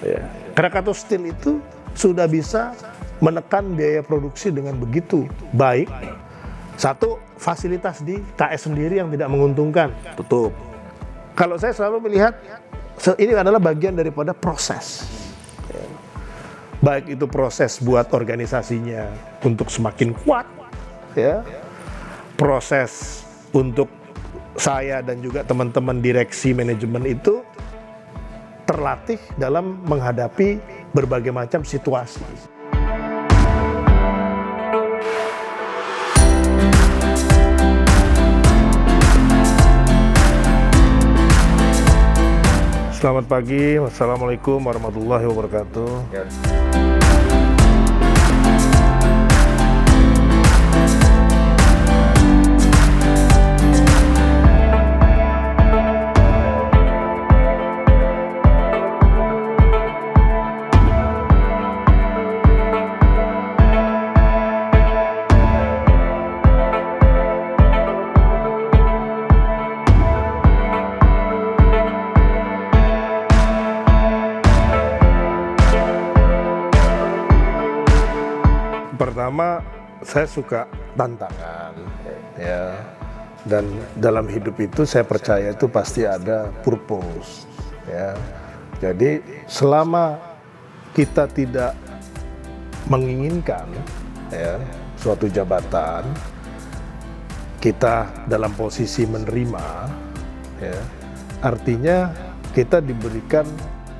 Ya. Krakatau Steel itu sudah bisa menekan biaya produksi dengan begitu baik. Satu, fasilitas di KS sendiri yang tidak menguntungkan, tutup. Kalau saya selalu melihat ini adalah bagian daripada proses. Ya. Baik itu proses buat organisasinya untuk semakin kuat, ya. Proses untuk saya dan juga teman-teman direksi manajemen itu terlatih dalam menghadapi berbagai macam situasi. Selamat pagi, wassalamualaikum warahmatullahi wabarakatuh. Ya. Pertama, saya suka tantangan, ya. Dan dalam hidup itu saya percaya itu pasti ada purpose, ya. Jadi selama kita tidak menginginkan, ya, suatu jabatan, kita dalam posisi menerima, ya, artinya kita diberikan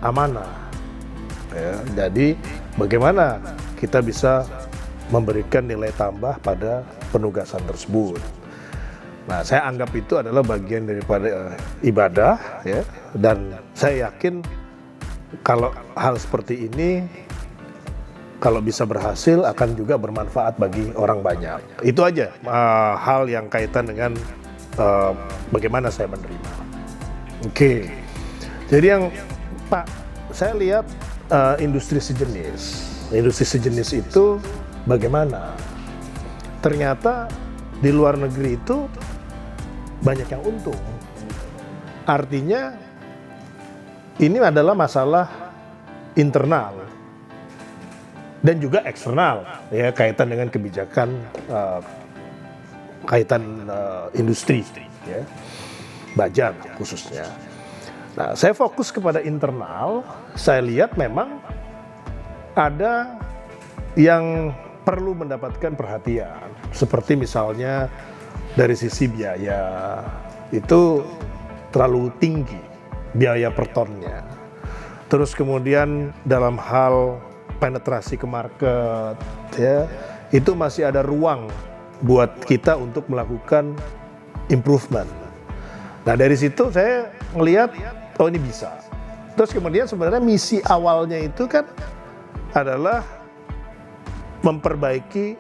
amanah, ya. Jadi bagaimana kita bisa memberikan nilai tambah pada penugasan tersebut. Nah, saya anggap itu adalah bagian daripada ibadah, ya. Dan saya yakin kalau hal seperti ini, kalau bisa berhasil, akan juga bermanfaat bagi orang banyak. Itu aja hal yang kaitan dengan bagaimana saya menerima. Oke. Jadi yang Pak, saya lihat industri sejenis itu bagaimana? Ternyata di luar negeri itu banyak yang untung. Artinya ini adalah masalah internal dan juga eksternal, ya, kaitan dengan kebijakan kaitan industri, ya, baja khususnya. Nah, saya fokus kepada internal. Saya lihat memang ada yang perlu mendapatkan perhatian, seperti misalnya dari sisi biaya itu terlalu tinggi, biaya per tonnya. Terus kemudian dalam hal penetrasi ke market, ya, itu masih ada ruang buat kita untuk melakukan improvement. Nah, dari situ saya ngelihat, oh ini bisa. Terus kemudian sebenarnya misi awalnya itu kan adalah memperbaiki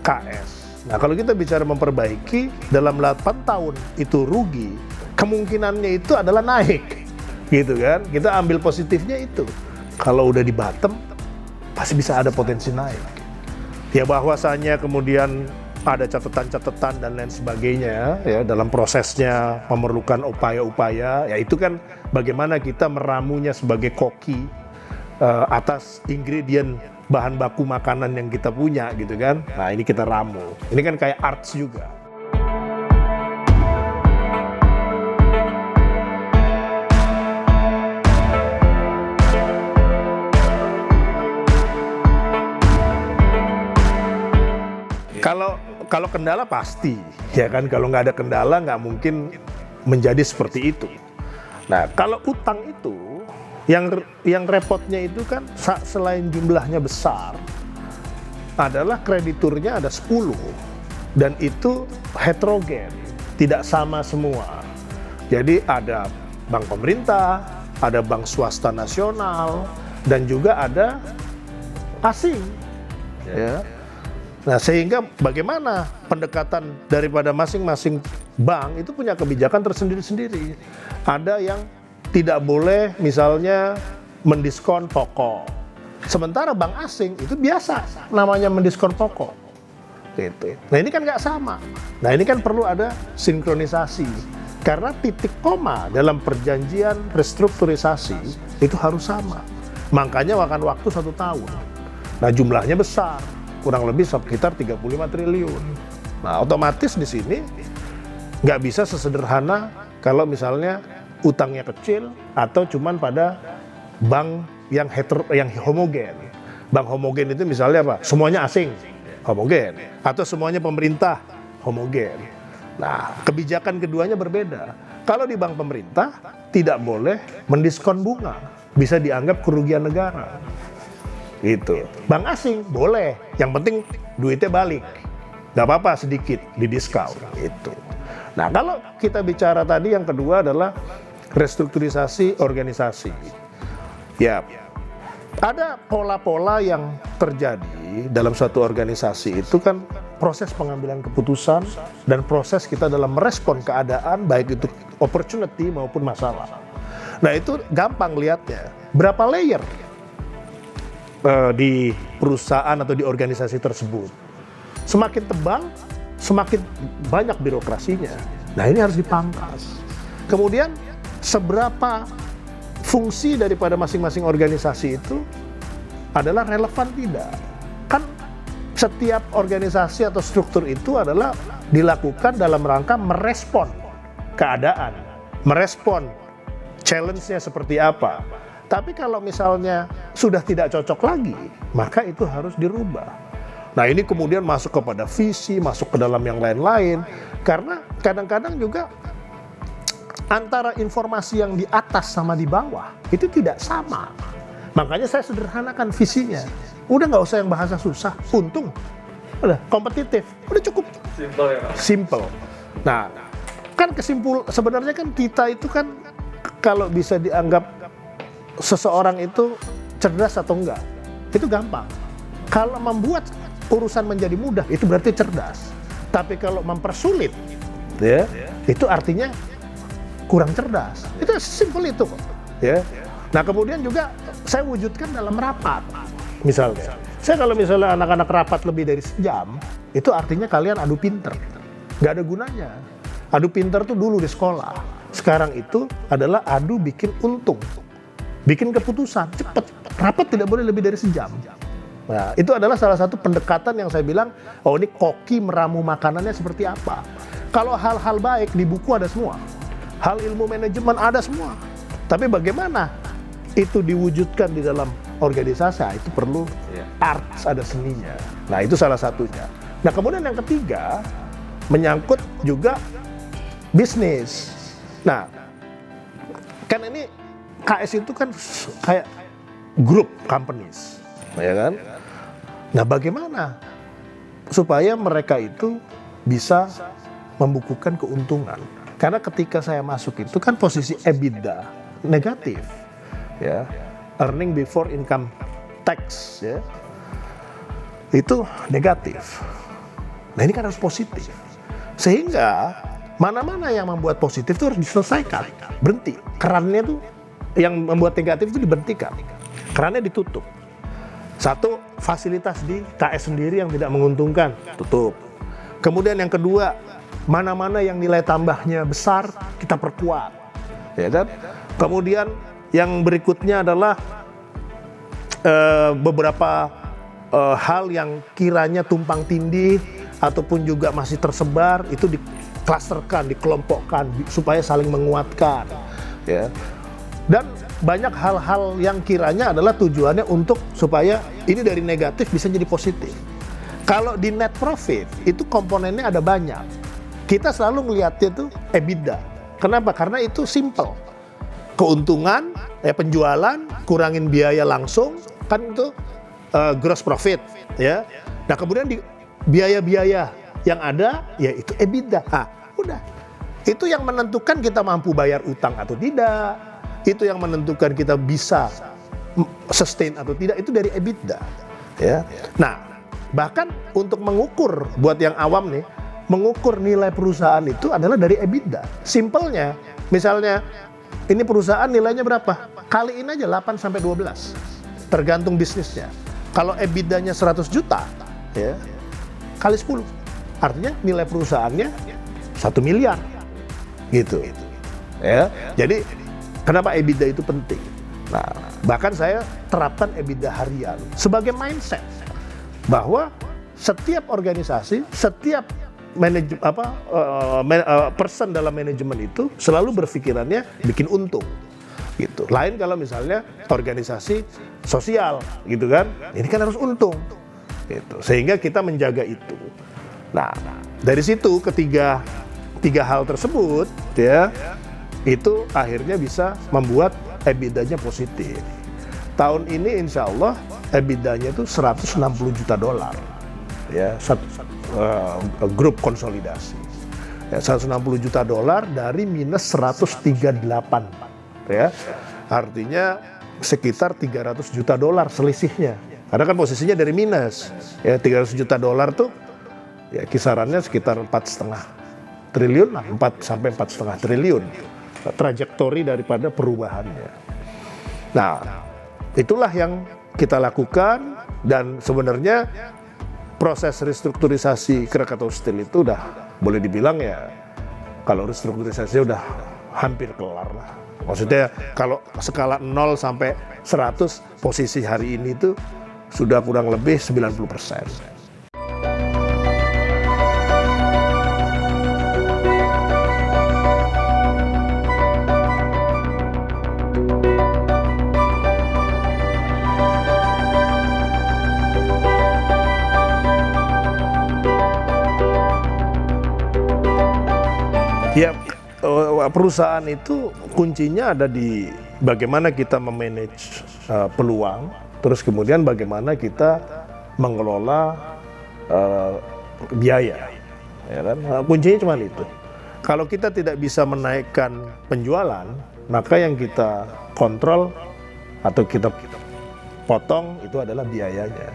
KS. Nah, kalau kita bicara memperbaiki, dalam 8 tahun itu rugi, kemungkinannya itu adalah naik, gitu kan? Kita ambil positifnya itu. Kalau udah di bottom, pasti bisa ada potensi naik. Ya, bahwasanya kemudian ada catatan-catatan dan lain sebagainya, ya, dalam prosesnya memerlukan upaya-upaya, ya itu kan bagaimana kita meramunya sebagai koki atas ingredient bahan baku makanan yang kita punya, gitu kan. Nah, ini kita ramu. Ini kan kayak arts juga. Kalau kendala pasti, ya kan. Kalau nggak ada kendala nggak mungkin menjadi seperti itu. Nah, kalau utang itu yang repotnya itu kan selain jumlahnya besar, adalah krediturnya ada 10 dan itu heterogen, tidak sama semua. Jadi ada bank pemerintah, ada bank swasta nasional, dan juga ada asing, ya. Nah, sehingga bagaimana pendekatan daripada masing-masing bank itu punya kebijakan tersendiri-sendiri. Ada yang tidak boleh misalnya mendiskon pokok. Sementara bank asing itu biasa namanya mendiskon pokok. Gitu. Nah, ini kan nggak sama. Nah, ini kan perlu ada sinkronisasi. Karena titik koma dalam perjanjian restrukturisasi itu harus sama. Makanya makan waktu 1 tahun. Nah, jumlahnya besar, kurang lebih sekitar 35 triliun. Nah, otomatis di sini nggak bisa sesederhana kalau misalnya utangnya kecil atau cuman pada bank yang homogen. Bank homogen itu misalnya apa? Semuanya asing, homogen. Atau semuanya pemerintah, homogen. Nah, kebijakan keduanya berbeda. Kalau di bank pemerintah, tidak boleh mendiskon bunga. Bisa dianggap kerugian negara. Gitu. Bank asing boleh, yang penting duitnya balik. Nggak apa-apa sedikit didiskon. Gitu. Nah, kalau kita bicara tadi yang kedua adalah restrukturisasi organisasi. Ya, ada pola-pola yang terjadi dalam suatu organisasi itu kan proses pengambilan keputusan dan proses kita dalam merespon keadaan baik itu opportunity maupun masalah. Nah, itu gampang lihatnya. Berapa layer di perusahaan atau di organisasi tersebut. Semakin tebal, semakin banyak birokrasinya. Nah, ini harus dipangkas. Kemudian, seberapa fungsi daripada masing-masing organisasi itu adalah relevan tidak? Kan setiap organisasi atau struktur itu adalah dilakukan dalam rangka merespon keadaan, merespon challenge-nya seperti apa. Tapi kalau misalnya sudah tidak cocok lagi, maka itu harus dirubah. Nah, ini kemudian masuk kepada visi, masuk ke dalam yang lain-lain. Karena kadang-kadang juga antara informasi yang di atas sama di bawah itu tidak sama. Makanya saya sederhanakan visinya. Udah nggak usah yang bahasa susah, untung. Udah kompetitif, udah cukup. Simple ya Pak? Simple. Nah, kan sebenarnya kan kita itu kan kalau bisa dianggap seseorang itu cerdas atau enggak, itu gampang. Kalau membuat urusan menjadi mudah, itu berarti cerdas. Tapi kalau mempersulit, ya, itu artinya kurang cerdas. Itu simpel itu kok. Ya. Nah, kemudian juga saya wujudkan dalam rapat. Misalnya, saya kalau misalnya anak-anak rapat lebih dari sejam, itu artinya kalian adu pinter. Nggak ada gunanya. Adu pinter tuh dulu di sekolah. Sekarang itu adalah adu bikin untung. Bikin keputusan, cepet. Rapat tidak boleh lebih dari sejam. Nah, itu adalah salah satu pendekatan yang saya bilang, oh ini koki meramu makanannya seperti apa. Kalau hal-hal baik di buku ada semua. Hal ilmu manajemen ada semua. Tapi bagaimana itu diwujudkan di dalam organisasi, itu perlu arts, ada seninya. Nah, itu salah satunya. Nah, kemudian yang ketiga, menyangkut juga bisnis. Nah, kan ini KS itu kan kayak grup companies, ya kan? Nah, bagaimana supaya mereka itu bisa membukukan keuntungan? Karena ketika saya masuk itu kan posisi EBITDA negatif, ya, earning before income tax, ya, itu negatif. Nah, ini kan harus positif, sehingga mana-mana yang membuat positif itu harus diselesaikan, berhenti. Kerannya tuh yang membuat negatif itu diberhentikan, kerannya ditutup. Satu, fasilitas di KS sendiri yang tidak menguntungkan, tutup. Kemudian yang kedua, mana-mana yang nilai tambahnya besar, kita perkuat, ya kan? Kemudian yang berikutnya adalah beberapa hal yang kiranya tumpang tindih ataupun juga masih tersebar, itu diklasterkan, dikelompokkan supaya saling menguatkan, ya. Dan banyak hal-hal yang kiranya adalah tujuannya untuk supaya ini dari negatif bisa jadi positif. Kalau di net profit itu komponennya ada banyak. Kita selalu melihatnya itu EBITDA. Kenapa? Karena itu simple. Keuntungan, penjualan, kurangin biaya langsung, kan itu gross profit, ya. Nah, kemudian di biaya-biaya yang ada, ya itu EBITDA. Udah. Itu yang menentukan kita mampu bayar utang atau tidak. Itu yang menentukan kita bisa sustain atau tidak, itu dari EBITDA, ya. Nah, bahkan untuk mengukur, buat yang awam nih, mengukur nilai perusahaan itu adalah dari EBITDA. Simpelnya, misalnya ini perusahaan nilainya berapa? Kaliin aja 8 sampai 12. Tergantung bisnisnya. Kalau EBITDA-nya 100 juta, ya, kali 10. Artinya nilai perusahaannya 1 miliar. gitu. Ya, jadi kenapa EBITDA itu penting? Nah, bahkan saya terapkan EBITDA harian sebagai mindset bahwa setiap organisasi, setiap person dalam manajemen itu selalu berpikirannya bikin untung. Gitu. Lain kalau misalnya organisasi sosial, gitu kan? Ini kan harus untung. Gitu. Sehingga kita menjaga itu. Nah, dari situ tiga hal tersebut, ya, itu akhirnya bisa membuat EBITDA-nya positif. Tahun ini insya Allah EBITDA-nya itu $160 juta, ya, grup konsolidasi. Ya, $160 juta dari minus 138, ya, artinya sekitar $300 juta selisihnya. Karena kan posisinya dari minus, ya, $300 juta tuh, ya, kisarannya sekitar 4,5 triliun, 4 sampai 4,5 triliun. Trajektori daripada perubahannya. Nah, itulah yang kita lakukan, dan sebenarnya proses restrukturisasi Krakatau Steel itu udah boleh dibilang, ya, kalau restrukturisasi udah hampir kelar lah. Maksudnya kalau skala 0 sampai 100, posisi hari ini itu sudah kurang lebih 90%. Ya, perusahaan itu kuncinya ada di bagaimana kita memanage peluang, terus kemudian bagaimana kita mengelola biaya, ya kan? Kuncinya cuma itu. Kalau kita tidak bisa menaikkan penjualan, maka yang kita kontrol atau kita potong itu adalah biayanya.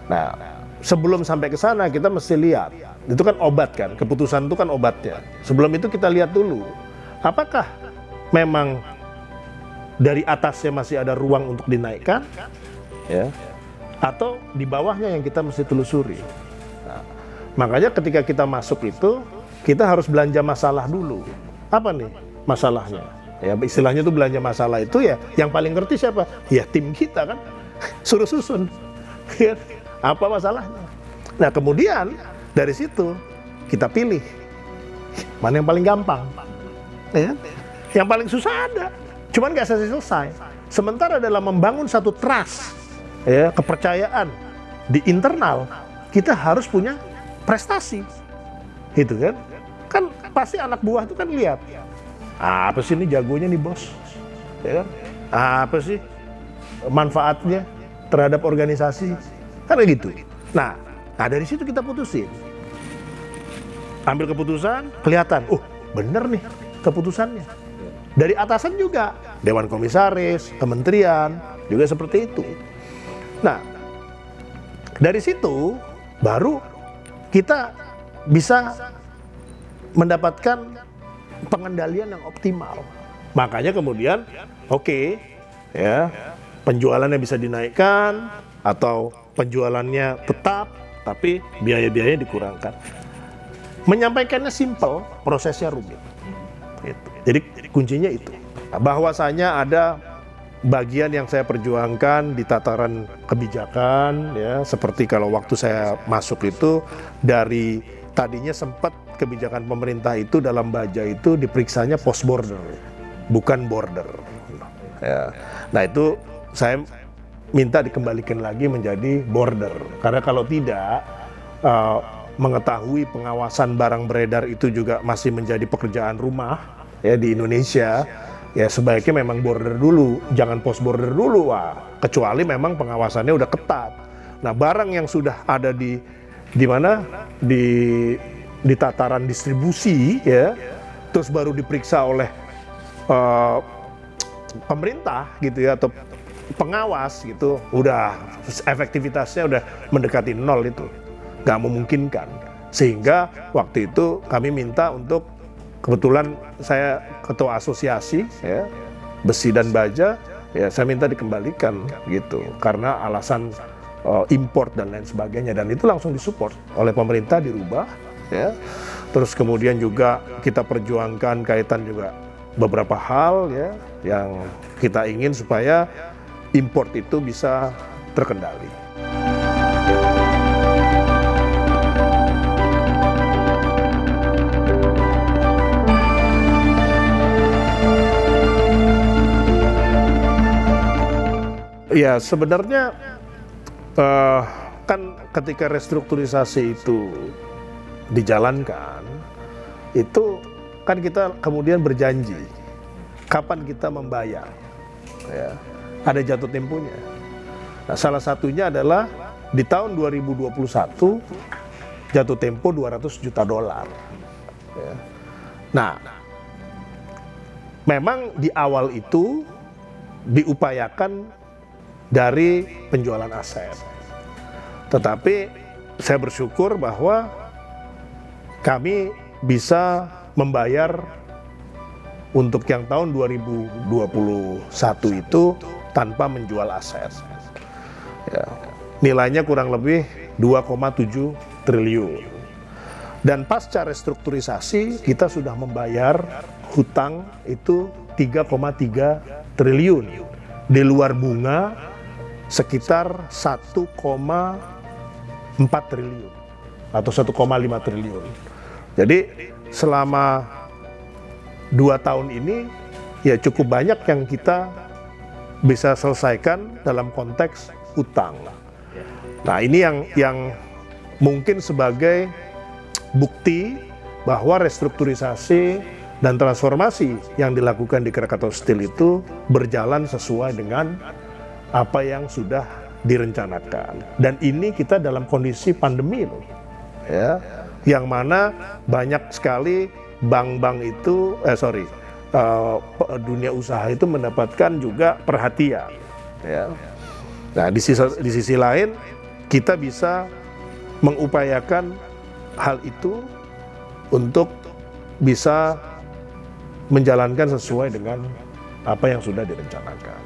Nah, sebelum sampai ke sana kita mesti lihat. Itu kan obat kan, keputusan itu kan obatnya. Sebelum itu kita lihat dulu, apakah memang dari atasnya masih ada ruang untuk dinaikkan, ya, atau di bawahnya yang kita mesti telusuri. Nah, makanya ketika kita masuk itu, kita harus belanja masalah dulu. Apa nih masalahnya? Ya, istilahnya itu belanja masalah itu, ya, yang paling ngerti siapa? Ya, tim kita kan, suruh susun. Apa masalahnya? Nah, kemudian dari situ kita pilih mana yang paling gampang, ya. Yang paling susah ada, cuman nggak selesai. Sementara dalam membangun satu trust, ya, kepercayaan di internal, kita harus punya prestasi, gitu kan? Kan pasti anak buah itu kan lihat, apa sih ini jagonya nih bos, ya kan? Apa sih manfaatnya terhadap organisasi, kan gitu. Nah, dari situ kita putusin. Ambil keputusan, kelihatan, bener nih keputusannya. Dari atasan juga, Dewan Komisaris, Kementerian, juga seperti itu. Nah, dari situ baru kita bisa mendapatkan pengendalian yang optimal. Makanya kemudian, ya, penjualannya bisa dinaikkan, atau penjualannya tetap, tapi biaya-biayanya dikurangkan. Menyampaikannya simple, prosesnya rumit. Jadi kuncinya itu. Bahwasanya ada bagian yang saya perjuangkan di tataran kebijakan, ya, seperti kalau waktu saya masuk itu, dari tadinya sempat kebijakan pemerintah itu dalam baja itu diperiksanya post border, bukan border. Ya. Nah, itu saya minta dikembalikan lagi menjadi border, karena kalau tidak, mengetahui pengawasan barang beredar itu juga masih menjadi pekerjaan rumah, ya, di Indonesia, ya, sebaiknya memang border dulu, jangan post border dulu, kecuali memang pengawasannya udah ketat. Nah, barang yang sudah ada di mana, di tataran distribusi, ya, terus baru diperiksa oleh pemerintah gitu, ya, atau pengawas gitu, udah efektivitasnya udah mendekati 0 itu. Nggak memungkinkan. Sehingga waktu itu kami minta untuk, kebetulan saya ketua asosiasi, ya, besi dan baja, ya, saya minta dikembalikan gitu, karena alasan import dan lain sebagainya, dan itu langsung disupport oleh pemerintah, dirubah, ya. Terus kemudian juga kita perjuangkan kaitan juga beberapa hal ya yang kita ingin supaya import itu bisa terkendali. Ya sebenarnya kan ketika restrukturisasi itu dijalankan, itu kan kita kemudian berjanji kapan kita membayar, ya, ada jatuh temponya. Nah, salah satunya adalah di tahun 2021 jatuh tempo $200 juta. Ya. Nah, memang di awal itu diupayakan dari penjualan aset. Tetapi saya bersyukur bahwa kami bisa membayar untuk yang tahun 2021 itu tanpa menjual aset. Ya, nilainya kurang lebih 2,7 triliun. Dan pasca restrukturisasi kita sudah membayar hutang itu 3,3 triliun. Di luar bunga sekitar 1,4 triliun atau 1,5 triliun. Jadi selama 2 tahun ini ya cukup banyak yang kita bisa selesaikan dalam konteks utang. Nah ini yang mungkin sebagai bukti bahwa restrukturisasi dan transformasi yang dilakukan di Krakatau Steel itu berjalan sesuai dengan apa yang sudah direncanakan. Dan ini kita dalam kondisi pandemi loh, ya, yang mana banyak sekali bank-bank itu, dunia usaha itu mendapatkan juga perhatian. Ya. Nah di sisi lain kita bisa mengupayakan hal itu untuk bisa menjalankan sesuai dengan apa yang sudah direncanakan.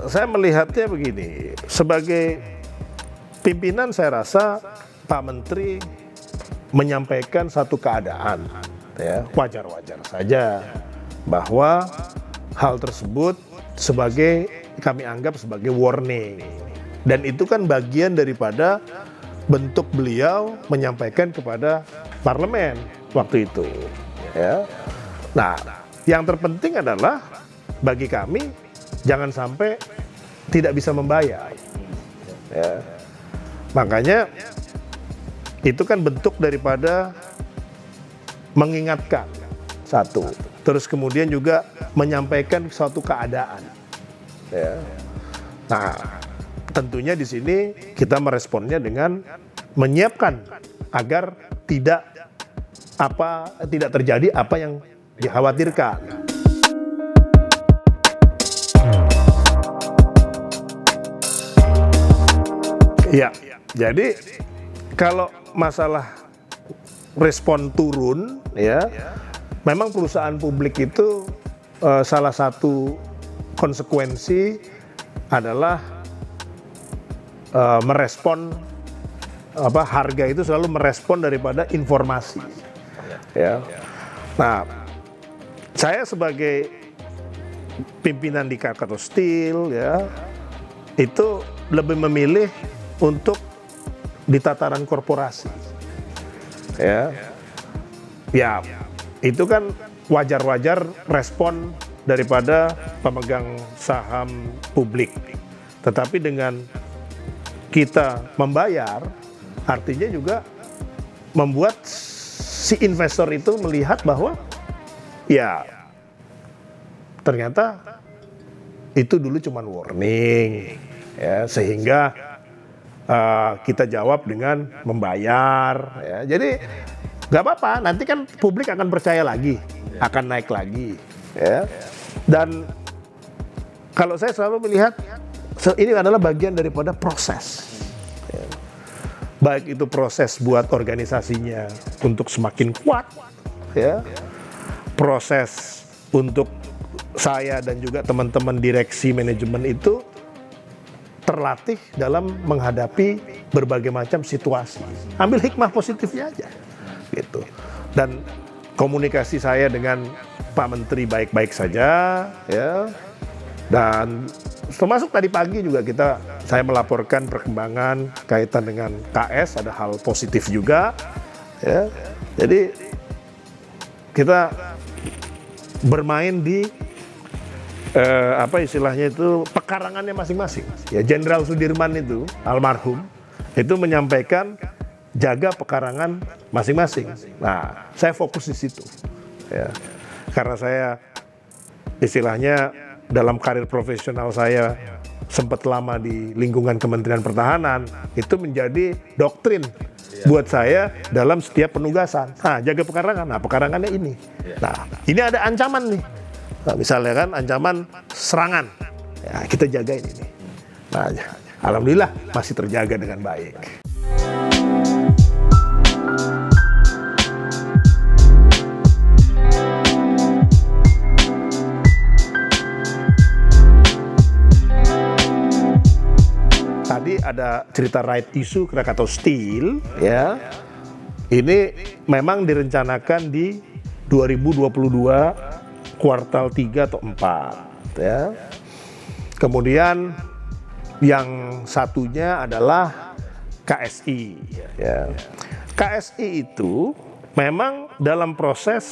Saya melihatnya begini, sebagai pimpinan saya rasa Pak Menteri menyampaikan satu keadaan, ya, wajar-wajar saja bahwa hal tersebut kami anggap sebagai warning, dan itu kan bagian daripada bentuk beliau menyampaikan kepada parlemen waktu itu, ya. Nah, yang terpenting adalah bagi kami jangan sampai tidak bisa membayar, ya. Makanya itu kan bentuk daripada mengingatkan satu, terus kemudian juga menyampaikan suatu keadaan, ya. Nah, tentunya di sini kita meresponnya dengan menyiapkan agar tidak terjadi apa yang dikhawatirkan. Ya, jadi kalau masalah respon turun, ya, memang perusahaan publik itu salah satu konsekuensi adalah merespon harga itu selalu merespon daripada informasi, ya. Nah, saya sebagai pimpinan di Krakatau Steel, ya, itu lebih memilih untuk di tataran korporasi, ya, itu kan wajar-wajar respon daripada pemegang saham publik. Tetapi dengan kita membayar, artinya juga membuat si investor itu melihat bahwa ya ternyata itu dulu cuma warning, ya, sehingga kita jawab dengan membayar, ya. Jadi nggak apa-apa, nanti kan publik akan percaya lagi, akan naik lagi, ya. Dan kalau saya selalu melihat ini adalah bagian daripada proses, baik itu proses buat organisasinya untuk semakin kuat, ya, proses untuk saya dan juga teman-teman direksi manajemen itu terlatih dalam menghadapi berbagai macam situasi. Ambil hikmah positifnya aja, gitu. Dan komunikasi saya dengan Pak Menteri baik-baik saja, ya. Dan termasuk tadi pagi juga saya melaporkan perkembangan kaitan dengan KS, ada hal positif juga, ya. Jadi kita bermain di apa istilahnya itu pekarangannya masing-masing. Ya, Jenderal Sudirman itu almarhum itu menyampaikan jaga pekarangan masing-masing. Nah, saya fokus di situ. Ya. Karena saya istilahnya dalam karir profesional saya sempat lama di lingkungan Kementerian Pertahanan, itu menjadi doktrin buat saya dalam setiap penugasan. Nah, jaga pekarangan. Nah, pekarangannya ini. Nah, ini ada ancaman nih. Nah, misalnya kan ancaman serangan. Ya, kita jagain ini. Nah, alhamdulillah masih terjaga dengan baik. Tadi ada cerita right issue Krakatau Steel, ya. Ini memang direncanakan di 2022 kuartal 3 atau 4, ya. Kemudian yang satunya adalah KSI, ya. KSI itu memang dalam proses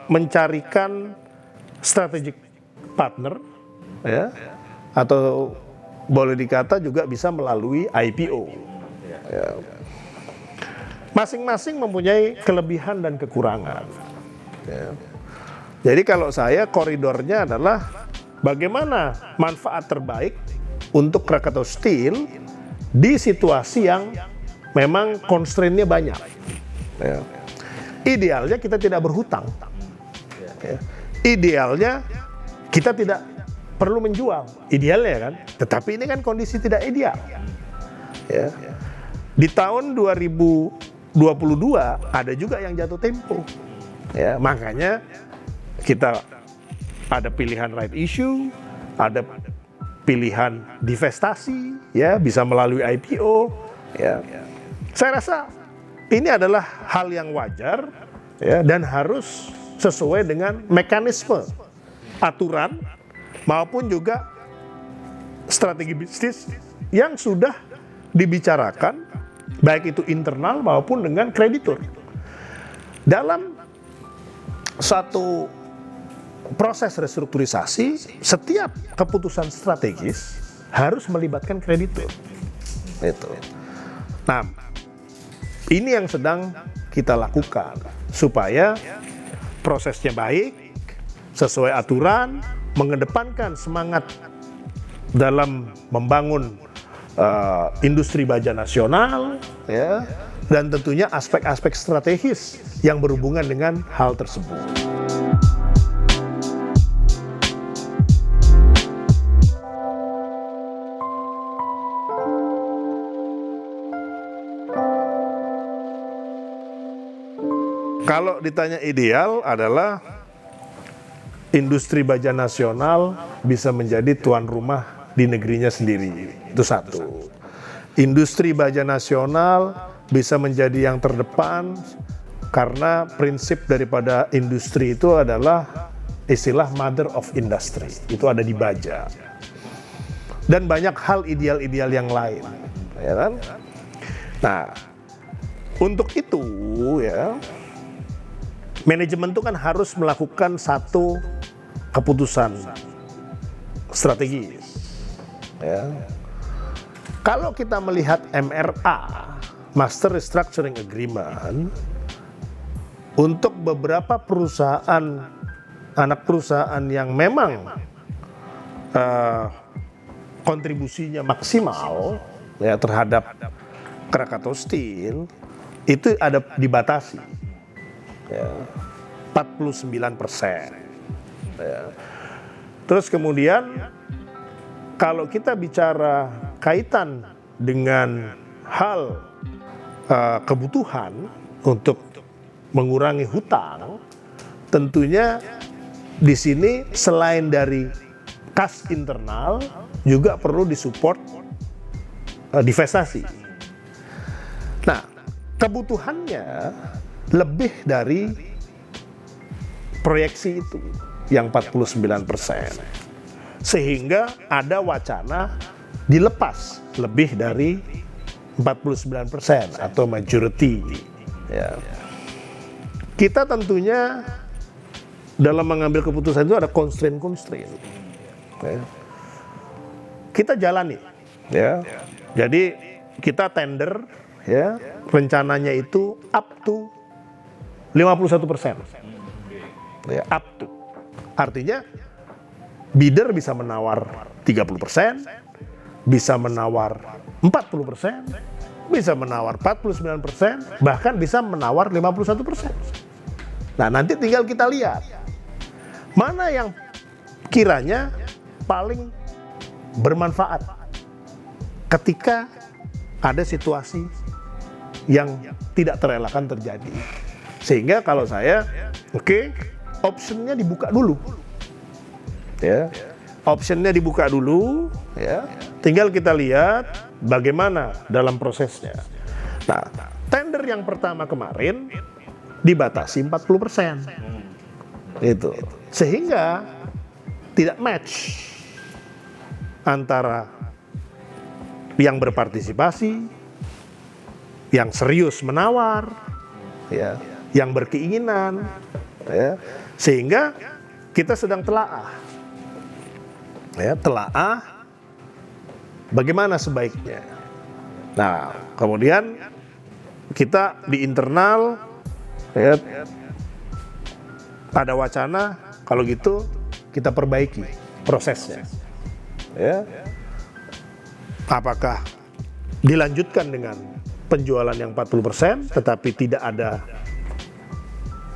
mencarikan strategic partner, ya, atau boleh dikata juga bisa melalui IPO. Ya. Masing-masing mempunyai kelebihan dan kekurangan. Ya. Jadi kalau saya koridornya adalah bagaimana manfaat terbaik untuk Krakatau Steel di situasi yang memang constraint-nya banyak. Ya. Idealnya kita tidak berhutang. Ya. Idealnya kita tidak perlu menjual. Idealnya kan. Tetapi ini kan kondisi tidak ideal. Ya. Di tahun 2022 ada juga yang jatuh tempo. Ya, makanya kita ada pilihan right issue, ada pilihan divestasi, ya, bisa melalui IPO, ya. Saya rasa ini adalah hal yang wajar, ya, dan harus sesuai dengan mekanisme, aturan, maupun juga strategi bisnis yang sudah dibicarakan, baik itu internal maupun dengan kreditur. Dalam satu proses restrukturisasi, setiap keputusan strategis harus melibatkan kreditur. Itu. Nah, ini yang sedang kita lakukan supaya prosesnya baik, sesuai aturan, mengedepankan semangat dalam membangun industri baja nasional, ya, dan tentunya aspek-aspek strategis yang berhubungan dengan hal tersebut. Kalau ditanya ideal adalah industri baja nasional bisa menjadi tuan rumah di negerinya sendiri. Itu satu. Industri baja nasional bisa menjadi yang terdepan karena prinsip daripada industri itu adalah istilah mother of industry. Itu ada di baja. Dan banyak hal ideal-ideal yang lain, ya kan? Nah, untuk itu ya, manajemen itu kan harus melakukan satu keputusan strategis. Ya. Kalau kita melihat MRA, Master Restructuring Agreement, untuk beberapa perusahaan, anak perusahaan yang memang kontribusinya maksimal ya terhadap Krakatau Steel, itu ada dibatasi. Ya, 49%. Ya. Terus kemudian kalau kita bicara kaitan dengan hal kebutuhan untuk mengurangi hutang, tentunya di sini selain dari kas internal juga perlu disupport divestasi. Nah, kebutuhannya lebih dari proyeksi itu yang 49%. Sehingga ada wacana dilepas lebih dari 49% atau majority. Ya. Kita tentunya dalam mengambil keputusan itu ada constraint. Ya. Kita jalani, ya. Jadi kita tender, ya, rencananya itu up to 51%. Ya, up to. Artinya bidder bisa menawar 30%, bisa menawar 40%, bisa menawar 49%, bahkan bisa menawar 51%. Nah, nanti tinggal kita lihat mana yang kiranya paling bermanfaat ketika ada situasi yang tidak terelakkan terjadi. Sehingga kalau saya, optionnya dibuka dulu. Ya, optionnya dibuka dulu, ya. Tinggal kita lihat bagaimana dalam prosesnya. Nah, tender yang pertama kemarin dibatasi 40%. Itu. Sehingga tidak match antara yang berpartisipasi, yang serius menawar, ya, yang berkeinginan, ya. Sehingga kita sedang telaah. Ya, telaah bagaimana sebaiknya. Nah, kemudian kita di internal, ya, ada wacana kalau gitu kita perbaiki prosesnya. Ya. Apakah dilanjutkan dengan penjualan yang 40% tetapi tidak ada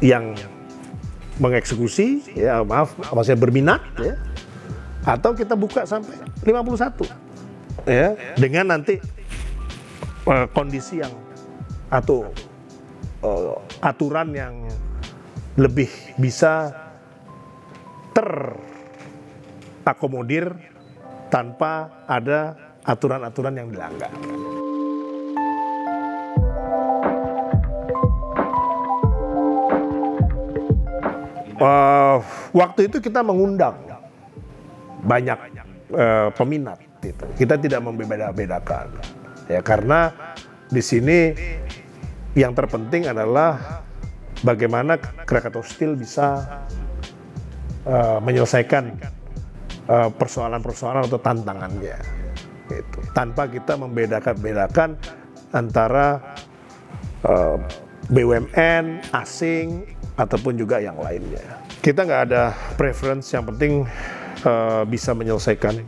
yang mengeksekusi, ya maksudnya berminat, ya. Atau kita buka sampai 51, ya, dengan nanti kondisi yang atau aturan yang lebih bisa terakomodir tanpa ada aturan-aturan yang dilanggar. Waktu itu kita mengundang banyak peminat, gitu. Kita tidak membeda-bedakan, ya, karena di sini yang terpenting adalah bagaimana Krakatau Steel bisa menyelesaikan persoalan-persoalan atau tantangannya, gitu. Tanpa kita membedakan antara BUMN, asing, ataupun juga yang lainnya. Kita nggak ada preference, yang penting bisa menyelesaikan.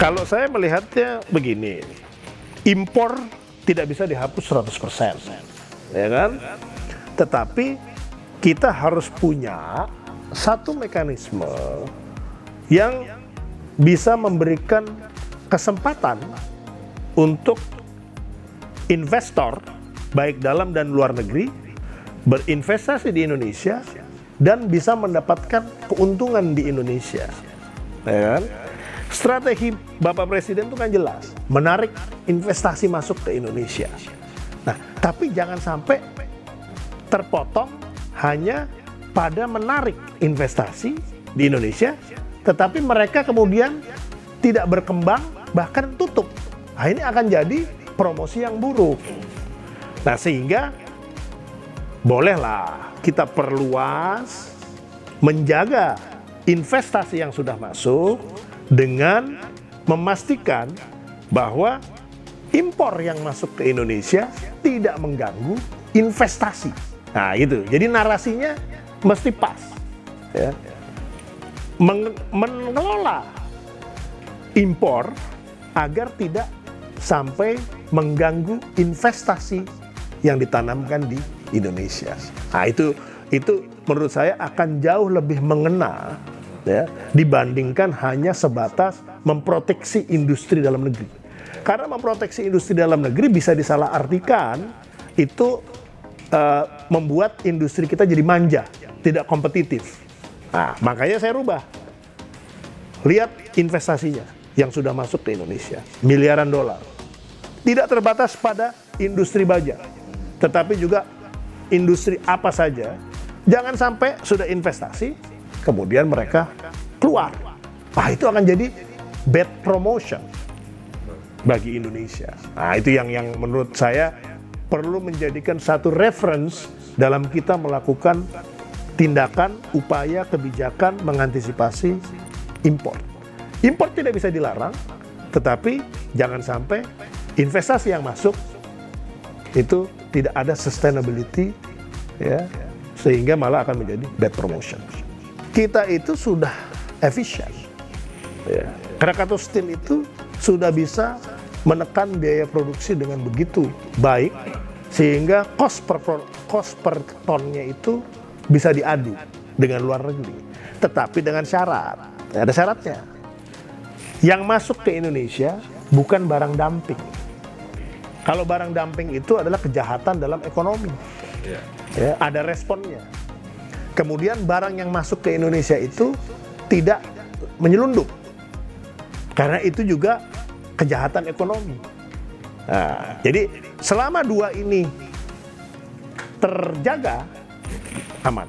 Kalau saya melihatnya begini, impor tidak bisa dihapus 100%, ya kan? Tetapi kita harus punya satu mekanisme yang bisa memberikan kesempatan untuk investor baik dalam dan luar negeri berinvestasi di Indonesia dan bisa mendapatkan keuntungan di Indonesia, ya kan? Strategi Bapak Presiden itu kan jelas, menarik investasi masuk ke Indonesia. Nah, tapi jangan sampai terpotong hanya pada menarik investasi di Indonesia, tetapi mereka kemudian tidak berkembang, bahkan tutup. Nah, ini akan jadi promosi yang buruk. Nah, sehingga bolehlah kita perluas, menjaga investasi yang sudah masuk dengan memastikan bahwa impor yang masuk ke Indonesia tidak mengganggu investasi. Nah, itu. Jadi narasinya mesti pas, ya. Mengelola impor agar tidak sampai mengganggu investasi yang ditanamkan di Indonesia. Nah, itu menurut saya akan jauh lebih mengena ya, dibandingkan hanya sebatas memproteksi industri dalam negeri. Karena memproteksi industri dalam negeri bisa disalahartikan itu membuat industri kita jadi manja, tidak kompetitif. Nah, makanya saya rubah. Lihat investasinya yang sudah masuk ke Indonesia, miliaran dolar. Tidak terbatas pada industri baja, tetapi juga industri apa saja. Jangan sampai sudah investasi, kemudian mereka keluar. Nah, itu akan jadi bad promotion bagi Indonesia. Nah, itu yang menurut saya perlu menjadikan satu reference dalam kita melakukan tindakan, upaya, kebijakan mengantisipasi impor. Impor tidak bisa dilarang, tetapi jangan sampai investasi yang masuk itu tidak ada sustainability, ya, sehingga malah akan menjadi bad promotion. Kita itu sudah efisien, ya. Krakatau Steel itu sudah bisa menekan biaya produksi dengan begitu baik, sehingga cost per tonnya itu bisa diadu dengan luar negeri. Tetapi dengan syarat, ada syaratnya. Yang masuk ke Indonesia bukan barang dumping. Kalau barang dumping itu adalah kejahatan dalam ekonomi. Ya, ada responnya. Kemudian barang yang masuk ke Indonesia itu tidak menyelundup. Karena itu juga kejahatan ekonomi. Nah, jadi selama dua ini terjaga, aman.